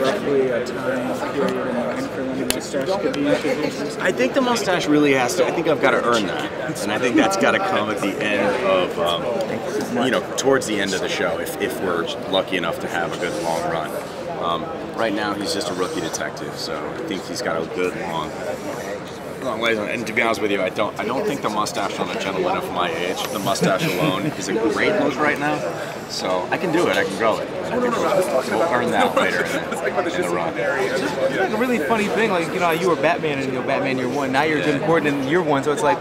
roughly a time period in mind for when the mustache could be introduced? I think the mustache really has to. I think I've got to earn that, and I think that's got to come at the end of, you know, towards the end of the show, if we're lucky enough to have a good long run. Right now, he's just a rookie detective, so I think he's got a good long ways. And to be honest with you, I don't think the mustache on a gentleman of my age, the mustache alone, is a great look right now. So I can do it. I can grow it. I think we'll earn that later in the run. It's like a really funny thing. Like, you know, you were Batman in Batman Year One. Now you're Jim Gordon in Year One. So it's like,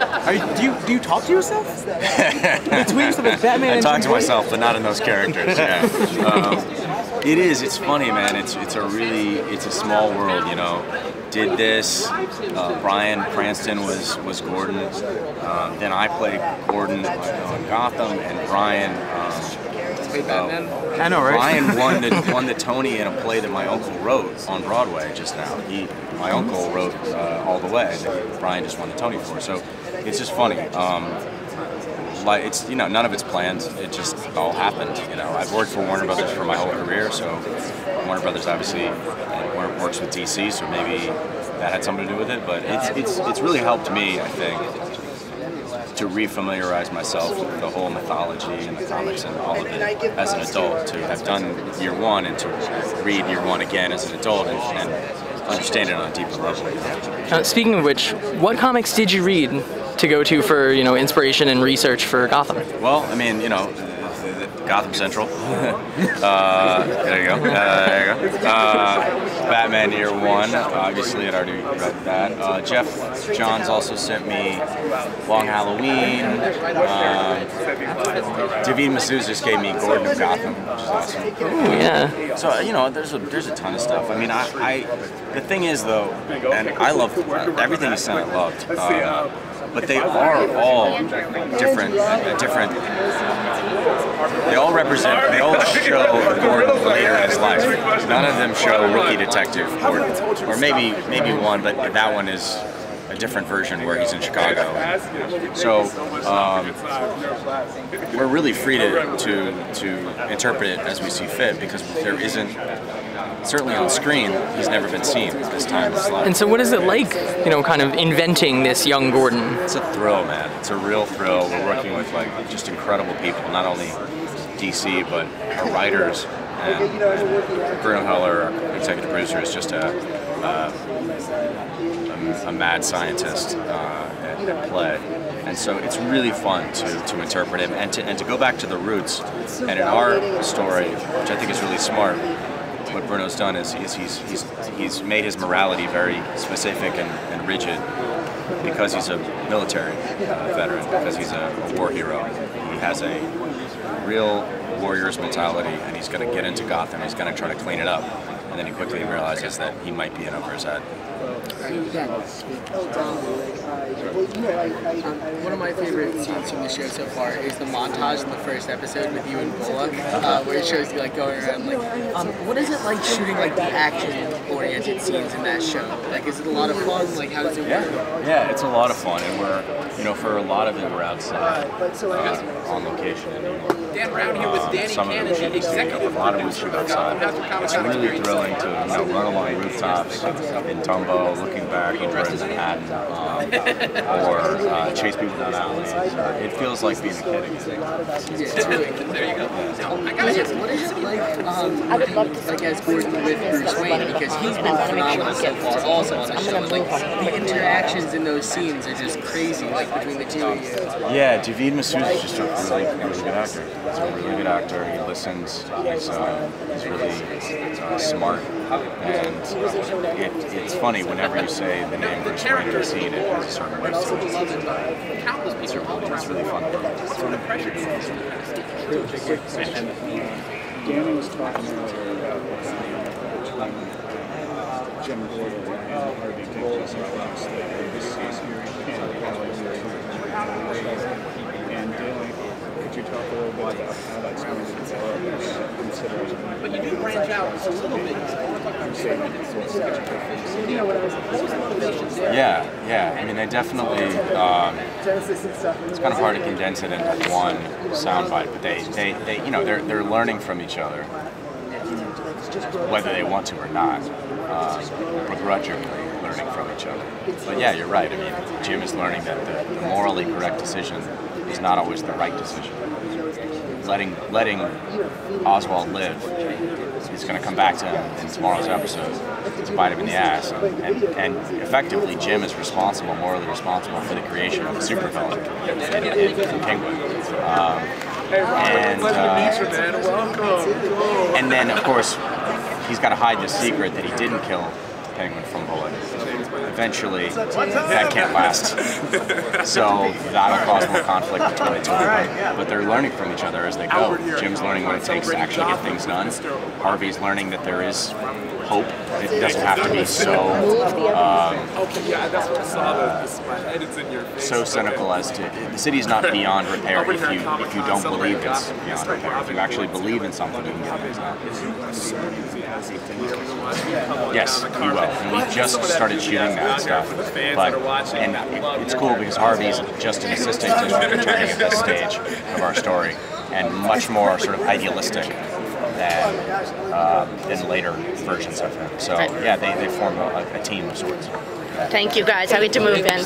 do you talk to yourself? Between yourself as Batman I and talk Jim to myself, but not in those characters. Yeah. It is. It's funny, man. It's a small world, you know. Did this. Bryan Cranston was Gordon. Then I played Gordon on Gotham, and Bryan. I know, right? Bryan won the Tony in a play that my uncle wrote on Broadway just now. My uncle wrote All the Way that Bryan just won the Tony for. So it's just funny. Like, it's, you know, none of it's planned. It just all happened. You know, I've worked for Warner Brothers for my whole career, so Warner Brothers obviously works with DC, so maybe that had something to do with it. But it's really helped me, I think, to refamiliarize myself with the whole mythology and the comics and all of it as an adult. To have done Year One and to read Year One again as an adult and understand it on a deeper level. Speaking of which, what comics did you read to go to for, you know, inspiration and research for Gotham? Well, I mean, you know, Gotham Central. There you go. Batman Year One. Obviously, I'd already read that. Jeff Johns also sent me Long Halloween. David Massoud just gave me Gordon of Gotham, which is awesome. Ooh, yeah. So, you know, there's a ton of stuff. I mean, the thing is though, and I love everything he sent. I loved. But they are all different. They all represent. They all show Gordon later in his life. None of them show rookie detective Gordon, or maybe one, but that one is a different version where he's in Chicago. So we're really free to interpret it as we see fit, because there isn't. Certainly on screen, he's never been seen at this time in his life. And so what is it like, you know, kind of inventing this young Gordon? It's a thrill, man. It's a real thrill. We're working with, like, just incredible people, not only DC, but our writers. And Bruno Heller, our executive producer, is just a mad scientist at play. And so it's really fun to interpret him and to go back to the roots. And in our story, which I think is really smart, what Bruno's done is he's made his morality very specific and rigid, because he's a military veteran, because he's a war hero. He has a real warrior's mentality, and he's going to get into Gotham. He's going to try to clean it up, and then he quickly realizes that he might be in over his head. One of my favorite scenes from the show so far is the montage in the first episode with you and Bullock, where it shows you like going around. Like, what is it like shooting like the action-oriented scenes in that show? Like, is it a lot of fun? Like, how does it work? Yeah, it's a lot of fun, and we're, you know, for a lot of it, we're outside on location in New York. Dan Brown here with Danny Cannon, executive. A lot of we shoot outside. It's really thrilling to, you know, run along rooftops in Dumbo, looking back over in Manhattan, or chase people down alleys. It feels like being a kid again. There you go. I gotta ask, What is it like as Gordon with Bruce Wayne? Because he's been phenomenal so far, also on the show. Like, the interactions in those scenes are just crazy, like between the two of you. Yeah, David Massoud is just a really good actor. He's a really good actor. He listens. He's really smart. And it's funny, whenever you say the name Bruce Wayne in a scene, it has a certain ring to it. It's really fun. Danny was talking earlier about Jim Gordon and Harvey Dickinson this season, and Daly, could you talk a little bit about how that's going to develop, considering? but you do branch out a little bit. Yeah. I mean, they definitely. It's kind of hard to condense it into one soundbite, but they, you know, they're learning from each other. whether they want to or not, begrudgingly learning from each other. But yeah, you're right. I mean, Jim is learning that the morally correct decision is not always the right decision. Letting Oswald live is going to come back to him in tomorrow's episode to bite him in the ass. And effectively, Jim is morally responsible for the creation of a supervillain in Penguin. And then, of course, he's got to hide the secret that he didn't kill Penguin from Bullet. Eventually, that can't last. So that'll cause more conflict between the two of them. But they're learning from each other as they go. Jim's learning what it takes to actually get things done. Harvey's learning that there is hope. It doesn't have to be so cynical as to the city's not beyond repair if you don't believe it's beyond repair. If you actually believe in something, you can get things done. Yes, he will. And we just started shooting that stuff. And it's cool because Harvey's just an assistant district attorney at this stage of our story, and much more sort of idealistic than later versions of him. So yeah, they form a team of sorts. Thank you guys. I get to move in.